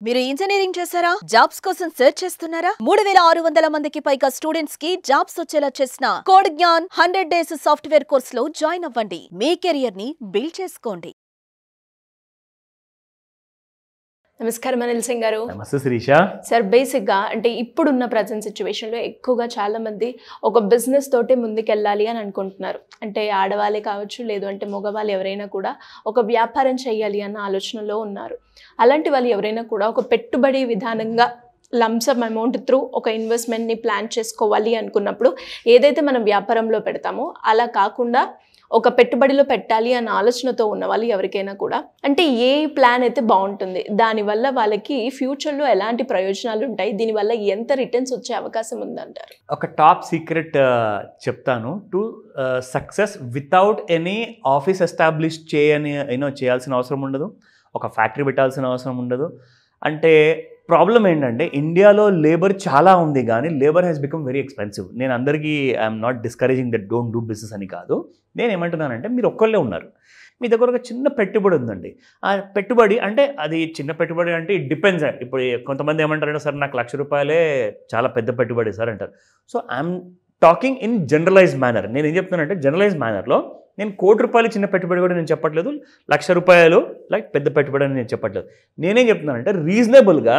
మీరు ఇంజనీరింగ్ చేశారా? జాబ్స్ కోసం సెర్చ్ చేస్తున్నారా? 3600 మందికి పైగా స్టూడెంట్స్ కి జాబ్స్ వచ్చేలా చేసిన code Gyan 100 days software course లో జాయిన్ అవ్వండి. మీ కెరియర్ ని బిల్డ్ చేసుకోండి. నమస్కారం అనిల్ సింగ్ గారు. నమస్తే శిరీష. సార్, బేసిక్గా అంటే ఇప్పుడున్న ప్రజెంట్ సిచ్యువేషన్లో ఎక్కువగా చాలామంది ఒక బిజినెస్ తోటే ముందుకెళ్ళాలి అని అనుకుంటున్నారు. అంటే ఆడవాళ్ళే కావచ్చు, లేదు అంటే మగవాళ్ళు ఎవరైనా కూడా ఒక వ్యాపారం చేయాలి అన్న ఆలోచనలో ఉన్నారు. అలాంటి వాళ్ళు ఎవరైనా కూడా ఒక పెట్టుబడి విధానంగా లంసమ్ అమౌంట్ త్రూ ఒక ఇన్వెస్ట్మెంట్ని ప్లాన్ చేసుకోవాలి అనుకున్నప్పుడు ఏదైతే మనం వ్యాపారంలో పెడతామో అలా కాకుండా ఒక పెట్టుబడిలో పెట్టాలి అన్న ఆలోచనతో ఉన్న వాళ్ళు ఎవరికైనా కూడా అంటే ఏ ప్లాన్ అయితే బాగుంటుంది, దానివల్ల వాళ్ళకి ఫ్యూచర్లో ఎలాంటి ప్రయోజనాలు ఉంటాయి, దీనివల్ల ఎంత రిటర్న్స్ వచ్చే అవకాశం ఉందంటారు? ఒక టాప్ సీక్రెట్ చెప్తాను. To success without any office establish చేయాల్సిన అవసరం ఉండదు, ఒక ఫ్యాక్టరీ పెట్టాల్సిన అవసరం ఉండదు. అంటే ప్రాబ్లం ఏంటంటే ఇండియాలో లేబర్ చాలా ఉంది, కానీ labour has become very expensive. నేను అందరికీ I'm not discouraging that don't do business అని కాదు. నేను ఏమంటున్నానంటే మీరు ఒక్కళ్ళే ఉన్నారు, మీ దగ్గర ఒక చిన్న పెట్టుబడి ఉందండి. ఆ పెట్టుబడి అంటే అది చిన్న పెట్టుబడి అంటే ఇట్ డిపెండ్స్. ఇప్పుడు కొంతమంది ఏమంటారంటే సార్ నాకు ₹1,00,000 చాలా పెద్ద పెట్టుబడి సార్ అంటారు. So I'm talking in generalize manner. నేను ఏం చెప్తున్నానంటే జనరలైజ్ మేనర్లో నేను ₹1,00,00,000 చిన్న పెట్టుబడి కూడా నేను చెప్పట్లేదు, ₹1,00,000 లైక్ పెద్ద పెట్టుబడి అని నేను చెప్పట్లేదు. నేనేం చెప్తున్నానంటే రీజనబుల్గా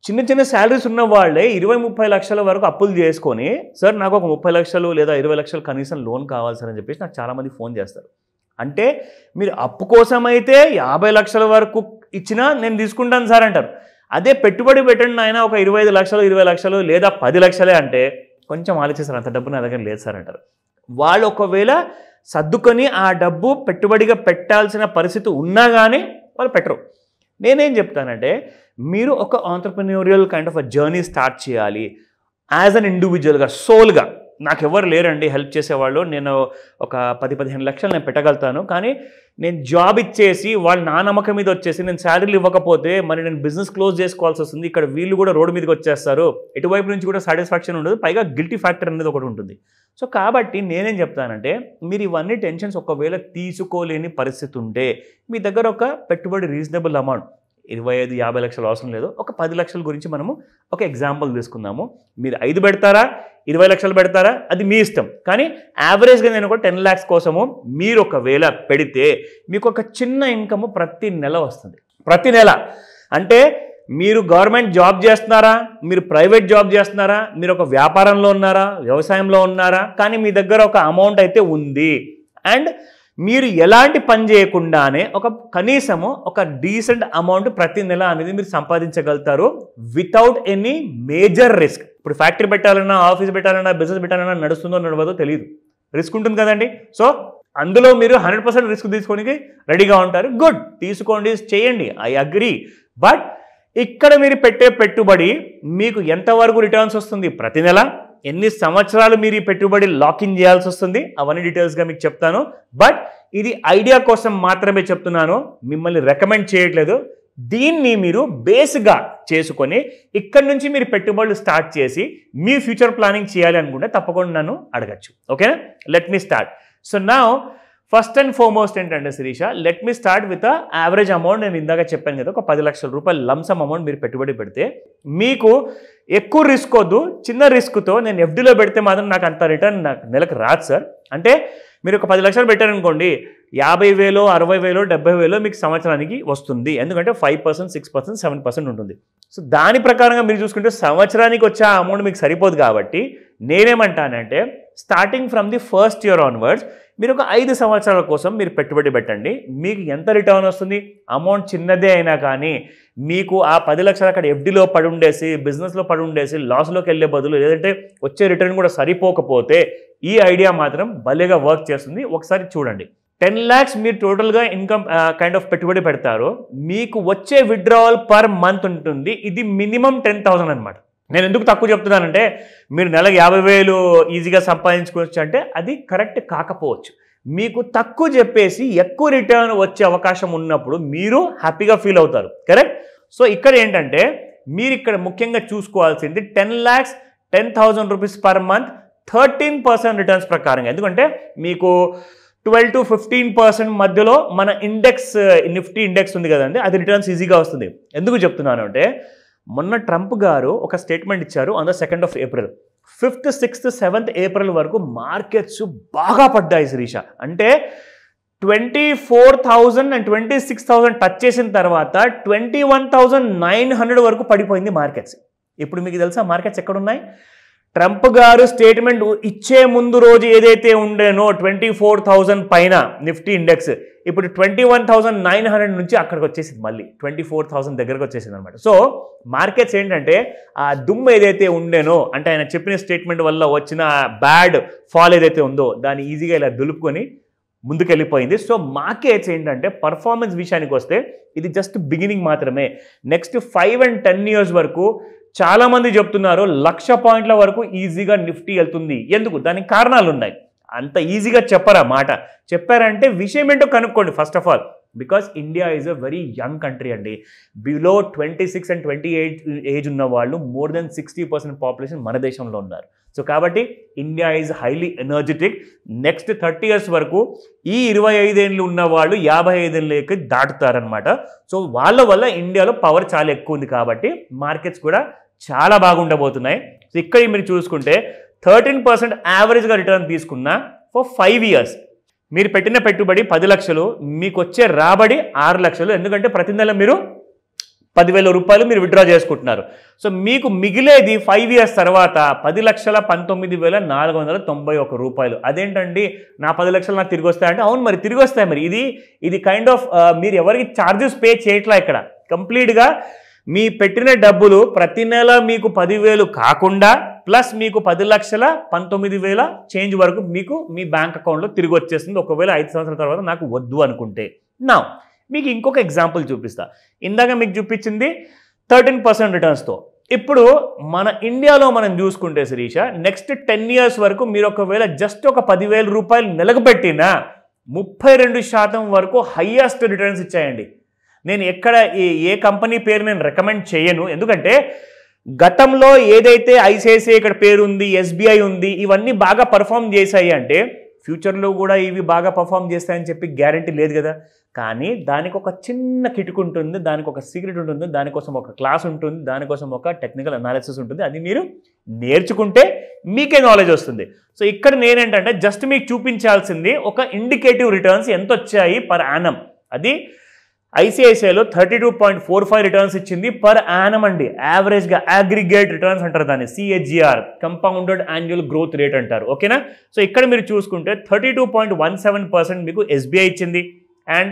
చిన్న చిన్న శాలరీస్ ఉన్న వాళ్ళే 20-30 లక్షల వరకు అప్పులు చేసుకొని సార్ నాకు ఒక 30 లక్షలు లేదా 20 లక్షలు కనీసం లోన్ కావాలి సార్ అని చెప్పేసి నాకు చాలామంది ఫోన్ చేస్తారు. అంటే మీరు అప్పు కోసం అయితే 50 లక్షల వరకు ఇచ్చినా నేను తీసుకుంటాను సార్ అంటారు. అదే పెట్టుబడి పెట్టండి ఆయన ఒక 25 లక్షలు 20 లక్షలు లేదా 10 లక్షలే అంటే కొంచెం ఆలోచిస్తారు, అంత డబ్బు నా దగ్గర లేదు సార్ అంటారు. వాళ్ళు ఒకవేళ సర్దుకొని ఆ డబ్బు పెట్టుబడిగా పెట్టాల్సిన పరిస్థితి ఉన్నా కానీ వాళ్ళు పెట్టరు. నేనేం చెప్తానంటే మీరు ఒక ఆంటర్ప్రెన్యూరియల్ kind of a journey start చేయాలి యాజ్ అన్ ఇండివిజువల్గా, సోల్గా. నాకు ఎవరు లేరండి హెల్ప్ చేసేవాళ్ళు, నేను ఒక 10-15 లక్షలు నేను పెట్టగలుగుతాను, కానీ నేను జాబ్ ఇచ్చేసి వాళ్ళు నా నమ్మకం మీద వచ్చేసి నేను శాలరీలు ఇవ్వకపోతే మరి నేను బిజినెస్ క్లోజ్ చేసుకోవాల్సి వస్తుంది. ఇక్కడ వీళ్ళు కూడా రోడ్డు మీదకి వచ్చేస్తారు, ఎటువైపు నుంచి కూడా సాటిస్ఫాక్షన్ ఉండదు, పైగా గిల్టీ ఫ్యాక్టర్ అనేది ఒకటి ఉంటుంది. సో కాబట్టి నేనేం చెప్తానంటే మీరు ఇవన్నీ టెన్షన్స్ ఒకవేళ తీసుకోలేని పరిస్థితి ఉంటే మీ దగ్గర ఒక పెట్టుబడి రీజనబుల్ అమౌంట్ 25-50 లక్షలు అవసరం లేదు, ఒక 10 లక్షల గురించి మనము ఒక ఎగ్జాంపుల్ తీసుకుందాము. మీరు 5 పెడతారా 20 లక్షలు పెడతారా అది మీ ఇష్టం, కానీ యావరేజ్గా నేను ఒక 10 lakhs కోసము మీరు ఒకవేళ పెడితే మీకు ఒక చిన్న ఇన్కమ్ ప్రతి నెల వస్తుంది. ప్రతి నెల అంటే మీరు గవర్నమెంట్ జాబ్ చేస్తున్నారా, మీరు ప్రైవేట్ జాబ్ చేస్తున్నారా, మీరు ఒక వ్యాపారంలో ఉన్నారా, వ్యవసాయంలో ఉన్నారా, కానీ మీ దగ్గర ఒక అమౌంట్ అయితే ఉంది అండ్ మీరు ఎలాంటి పని చేయకుండానే ఒక కనీసము ఒక డీసెంట్ అమౌంట్ ప్రతి నెల అనేది మీరు సంపాదించగలుగుతారు వితౌట్ ఎనీ మేజర్ రిస్క్. ఇప్పుడు ఫ్యాక్టరీ పెట్టాలన్నా, ఆఫీస్ పెట్టాలన్నా, బిజినెస్ పెట్టాలన్నా నడుస్తుందో నడవదో తెలియదు, రిస్క్ ఉంటుంది కదండి. సో అందులో మీరు 100% రిస్క్ తీసుకోనికి రెడీగా ఉంటారు. గుడ్, తీసుకోండి, చేయండి, ఐ అగ్రీ. బట్ ఇక్కడ మీరు పెట్టే పెట్టుబడి మీకు ఎంతవరకు రిటర్న్స్ వస్తుంది ప్రతి నెల, ఎన్ని సంవత్సరాలు మీరు ఈ పెట్టుబడి లాకిన్ చేయాల్సి వస్తుంది, అవన్నీ డీటెయిల్స్గా మీకు చెప్తాను. బట్ ఇది ఐడియా కోసం మాత్రమే చెప్తున్నాను, మిమ్మల్ని రికమెండ్ చేయట్లేదు. దీన్ని మీరు బేస్గా చేసుకొని ఇక్కడ నుంచి మీరు పెట్టుబడులు స్టార్ట్ చేసి మీ ఫ్యూచర్ ప్లానింగ్ చేయాలి అనుకుంటే తప్పకుండా నన్ను అడగచ్చు. ఓకేనా? Let me start. So now first and foremost ఏంటంటే Sirisha, let me start with average amount. నేను ఇందాక చెప్పాను కదా, ఒక 10 లక్షల రూపాయలు లంసమ్ అమౌంట్ మీరు పెట్టుబడి పెడితే మీకు ఎక్కువ రిస్క్ వద్దు, చిన్న రిస్క్తో నేను ఎఫ్డీలో పెడితే మాత్రం నాకు అంత రిటర్న్ నాకు నెలకు రాదు సార్. అంటే మీరు ఒక 10 లక్షలు పెట్టారనుకోండి, 50,000, 60,000, 70,000 మీకు సంవత్సరానికి వస్తుంది. ఎందుకంటే 5%, 6%, 7% ఉంటుంది. సో దాని ప్రకారంగా మీరు చూసుకుంటే సంవత్సరానికి వచ్చే ఆ అమౌంట్ మీకు సరిపోదు. కాబట్టి నేనేమంటానంటే starting from the first year onwards మీరు ఒక 5 సంవత్సరాల కోసం మీరు పెట్టుబడి పెట్టండి. మీకు ఎంత రిటర్న్ వస్తుంది, అమౌంట్ చిన్నదే అయినా కానీ మీకు ఆ 10 లక్షలు అక్కడ ఎఫ్డీలో పడి ఉండేసి, బిజినెస్లో పడి ఉండేసి లాస్లోకి వెళ్ళే బదులు, లేదంటే వచ్చే రిటర్న్ కూడా సరిపోకపోతే ఈ ఐడియా మాత్రం భలేగా వర్క్ చేస్తుంది. ఒకసారి చూడండి. 10 lakhs మీరు టోటల్గా ఇన్కమ్ కైండ్ ఆఫ్ పెట్టుబడి పెడతారు, మీకు వచ్చే విత్డ్రావల్ పర్ మంత్ ఉంటుంది. ఇది మినిమం 10,000 అనమాట. నేను ఎందుకు తక్కువ చెప్తున్నానంటే మీరు నెలకు 50,000 ఈజీగా సంపాదించుకోవచ్చు అంటే అది కరెక్ట్ కాకపోవచ్చు. మీకు తక్కువ చెప్పేసి ఎక్కువ రిటర్న్ వచ్చే అవకాశం ఉన్నప్పుడు మీరు హ్యాపీగా ఫీల్ అవుతారు. కరెక్ట్? సో ఇక్కడ ఏంటంటే మీరు ఇక్కడ ముఖ్యంగా చూసుకోవాల్సింది 10 lakhs 10,000 rupees per month 13% returns ప్రకారంగా. ఎందుకంటే మీకు 12 to 15% మధ్యలో మన ఇండెక్స్ నిఫ్టీ ఇండెక్స్ ఉంది కదండి, అది రిటర్న్స్ ఈజీగా వస్తుంది. ఎందుకు చెప్తున్నాను అంటే మొన్న ట్రంప్ గారు ఒక స్టేట్మెంట్ ఇచ్చారు on the 2nd of April. 5th, 6th, 7th April వరకు మార్కెట్స్ బాగా పడ్డాయి శిరీష. అంటే 24,000 and 26,000 టచ్ చేసిన తర్వాత 21,900 వరకు పడిపోయింది మార్కెట్స్. ఇప్పుడు మీకు తెలుసా మార్కెట్స్ ఎక్కడున్నాయి? ట్రంప్ గారు స్టేట్మెంట్ ఇచ్చే ముందు రోజు ఏదైతే ఉండేనో 24,000 పైన నిఫ్టీ ఇండెక్స్, ఇప్పుడు 21,900 నుంచి అక్కడికి వచ్చేసింది, మళ్ళీ 24,000 దగ్గరకు వచ్చేసింది అనమాట. సో మార్కెట్స్ ఏంటంటే ఆ దుమ్ము ఏదైతే ఉండేనో, అంటే ఆయన చెప్పిన స్టేట్మెంట్ వల్ల వచ్చిన బ్యాడ్ ఫాల్ ఏదైతే ఉందో దాన్ని ఈజీగా ఇలా దులుపుకొని ముందుకెళ్ళిపోయింది. సో మార్కెట్స్ ఏంటంటే పర్ఫార్మెన్స్ విషయానికి వస్తే ఇది జస్ట్ బిగినింగ్ మాత్రమే. నెక్స్ట్ 5 and 10 years వరకు చాలామంది చెప్తున్నారు 1,00,000 పాయింట్ల వరకు ఈజీగా నిఫ్టీ వెళ్తుంది. ఎందుకు? దానికి కారణాలు ఉన్నాయి. అంత ఈజీగా చెప్పరా మాట, చెప్పారంటే విషయం ఏంటో కనుక్కోండి. First of all because India is a very young country అండి. బిలో 26 and 28 ఏజ్ ఉన్న వాళ్ళు మోర్ దెన్ 60% పాపులేషన్ మన దేశంలో ఉన్నారు. సో కాబట్టి India is highly energetic. Next 30 years వరకు ఈ 25 ఏళ్ళు ఉన్న వాళ్ళు 55 ఏళ్ళకి దాటుతారనమాట. సో వాళ్ళ వల్ల ఇండియాలో పవర్ చాలా ఎక్కువ ఉంది కాబట్టి మార్కెట్స్ కూడా చాలా బాగుండబోతున్నాయి. సో ఇక్కడ మీరు చూసుకుంటే 13% యావరేజ్గా రిటర్న్ తీసుకున్నా ఫర్ 5 years. మీరు పెట్టిన పెట్టుబడి 10 లక్షలు, మీకు వచ్చే రాబడి 6 లక్షలు. ఎందుకంటే ప్రతి నెల మీరు 10,000 రూపాయలు మీరు విత్డ్రా చేసుకుంటున్నారు. సో మీకు మిగిలేది 5 years తర్వాత 10,19,491 రూపాయలు. అదేంటండి నా 10 లక్షలు నాకు తిరిగి వస్తాయంటే, అవును మరి తిరిగి వస్తాయి. మరి ఇది కైండ్ ఆఫ్ మీరు ఎవరికి ఛార్జెస్ పే చేయట్లా. ఇక్కడ కంప్లీట్గా మీ పెట్టిన డబ్బులు ప్రతి నెల మీకు 10,000 కాకుండా ప్లస్ మీకు 10,19,000 చేంజ్ వరకు మీకు మీ బ్యాంక్ అకౌంట్లో తిరిగి వచ్చేస్తుంది. ఒకవేళ 5 సంవత్సరాల తర్వాత నాకు వద్దు అనుకుంటే. నా మీకు ఇంకొక ఎగ్జాంపుల్ చూపిస్తా. ఇందాక మీకు చూపించింది 13% రిటర్న్స్తో. ఇప్పుడు మన ఇండియాలో మనం చూసుకుంటే శిరీష నెక్స్ట్ 10 years వరకు మీరు ఒకవేళ జస్ట్ ఒక 10,000 రూపాయలు నెలకు పెట్టినా 32% వరకు హైయెస్ట్ రిటర్న్స్ ఇచ్చాయండి. నేను ఎక్కడ ఏ కంపెనీ పేరు నేను రికమెండ్ చేయను. ఎందుకంటే గతంలో ఏదైతే ఐసిఐసిఐ ఇక్కడ పేరు ఉంది, ఎస్బీఐ ఉంది, ఇవన్నీ బాగా పర్ఫామ్ చేశాయి అంటే ఫ్యూచర్లో కూడా ఇవి బాగా పర్ఫామ్ చేస్తాయని చెప్పి గ్యారంటీ లేదు కదా. కానీ దానికి ఒక చిన్న కిటుకు ఉంటుంది, దానికి ఒక సీక్రెట్ ఉంటుంది, దానికోసం ఒక క్లాస్ ఉంటుంది, దానికోసం ఒక టెక్నికల్ అనాలిసిస్ ఉంటుంది. అది మీరు నేర్చుకుంటే మీకే నాలెడ్జ్ వస్తుంది. సో ఇక్కడ నేనేంటంటే జస్ట్ మీకు చూపించాల్సింది ఒక ఇండికేటివ్ రిటర్న్స్ ఎంత వచ్చాయి పర్ యానం. అది ఐసిఐసిఐలో 32.45 రిటర్న్స్ ఇచ్చింది పర్ యానం అండి. యావరేజ్గా అగ్రిగేట్ రిటర్న్స్ అంటారు దాన్ని, సిహెచ్జిఆర్, కంపౌండెడ్ యాన్యువల్ గ్రోత్ రేట్ అంటారు. ఓకేనా. సో ఇక్కడ మీరు చూసుకుంటే 32.17% మీకు ఎస్బీఐ ఇచ్చింది. అండ్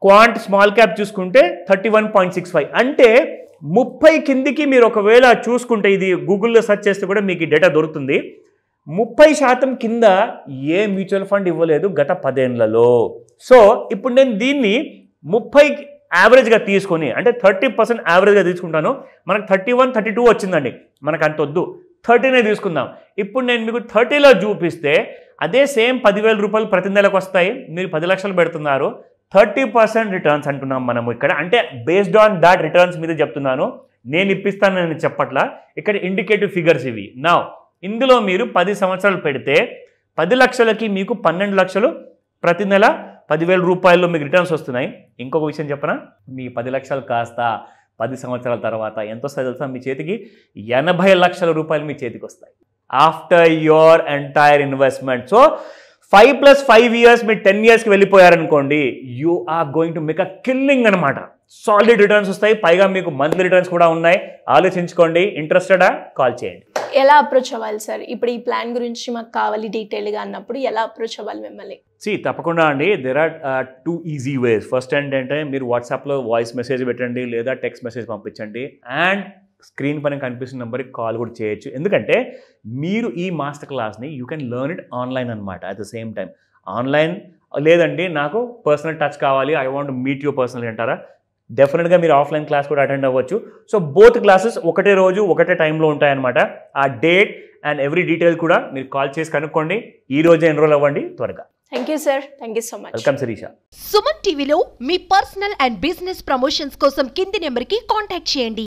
క్వాంట్ స్మాల్ క్యాప్ చూసుకుంటే 31.65. అంటే 30 కిందికి మీరు ఒకవేళ చూసుకుంటే, ఇది గూగుల్లో సెర్చ్ చేస్తే కూడా మీకు ఈ డేటా దొరుకుతుంది, 30% కింద ఏ మ్యూచువల్ ఫండ్ ఇవ్వలేదు గత 10 ఏళ్లలో. సో ఇప్పుడు నేను దీన్ని 30 యావరేజ్గా తీసుకొని, అంటే 30% యావరేజ్గా తీసుకుంటాను. మనకు 31, 32 వచ్చిందండి, మనకు అంత వద్దు, 30నే తీసుకుందాం. ఇప్పుడు నేను మీకు 30లో చూపిస్తే అదే సేమ్ 10,000 రూపాయలు ప్రతి నెలకు వస్తాయి. మీరు 10 లక్షలు పెడుతున్నారు, 30% రిటర్న్స్ అంటున్నాం మనము ఇక్కడ. అంటే బేస్డ్ ఆన్ దాట్ రిటర్న్స్ మీద చెప్తున్నాను, నేను ఇప్పిస్తాను నేను చెప్పట్లా. ఇక్కడ ఇండికేటివ్ ఫిగర్స్ ఇవి. నా ఇందులో మీరు 10 సంవత్సరాలు పెడితే 10 లక్షలకి మీకు 12 లక్షలు ప్రతి నెల 10,000 రూపాయల్లో మీకు రిటర్న్స్ వస్తున్నాయి. ఇంకొక విషయం చెప్పనా, మీ 10 లక్షలు కాస్త 10 సంవత్సరాల తర్వాత ఎంత వస్తాయి తెలుసా? మీ చేతికి 80 లక్షల రూపాయలు మీ చేతికి వస్తాయి after your entire investment. So 5 + 5 years మీరు 10 yearsకి వెళ్ళిపోయారనుకోండి, you are going to make a killing అనమాట. సాలిడ్ రిటర్న్స్ వస్తాయి, పైగా మీకు మంత్లీ రిటర్న్స్ కూడా ఉన్నాయి. ఆలోచించుకోండి. ఇంట్రెస్టెడా? కాల్ చేయండి. ఎలా అప్రోచ్ అవ్వాలి సార్? ఇప్పుడు ఈ ప్లాన్ గురించి మాకు కావాలి డీటెయిల్గా అన్నప్పుడు ఎలా అప్రోచ్ అవ్వాలి మిమ్మల్ని? తప్పకుండా అండి. There are 2 easy ways. First ఏంటంటే మీరు వాట్సాప్లో వాయిస్ మెసేజ్ పెట్టండి లేదా టెక్స్ట్ మెసేజ్ పంపించండి. అండ్ స్క్రీన్ పైన కనిపిస్తున్న నెంబర్కి కాల్ కూడా చేయొచ్చు. ఎందుకంటే మీరు ఈ మాస్టర్ క్లాస్ని you can learn it online అనమాట. At the same time online లేదండి నాకు పర్సనల్ టచ్ కావాలి, I want meet you personal అంటారా, డెఫినెట్గా మీరు ఆఫ్లైన్ క్లాస్ కూడా అటెండ్ అవ్వచ్చు. సో బోత్ క్లాసెస్ ఒకటే రోజు ఒకటే టైంలో ఉంటాయన్నమాట. ఆ డేట్ అండ్ ఎవ్రీ డీటెయిల్ కూడా మీరు కాల్ చేసి కనుక్కోండి. ఈ రోజే ఎన్రోల్ అవ్వండి త్వరగా. Thank you sir. Thank you so much. Welcome Shirisha. Suman టీవీలో మీ పర్సనల్ అండ్ బిజినెస్ ప్రమోషన్స్ కోసం కింది నెంబర్కి కాంటాక్ట్ చేయండి.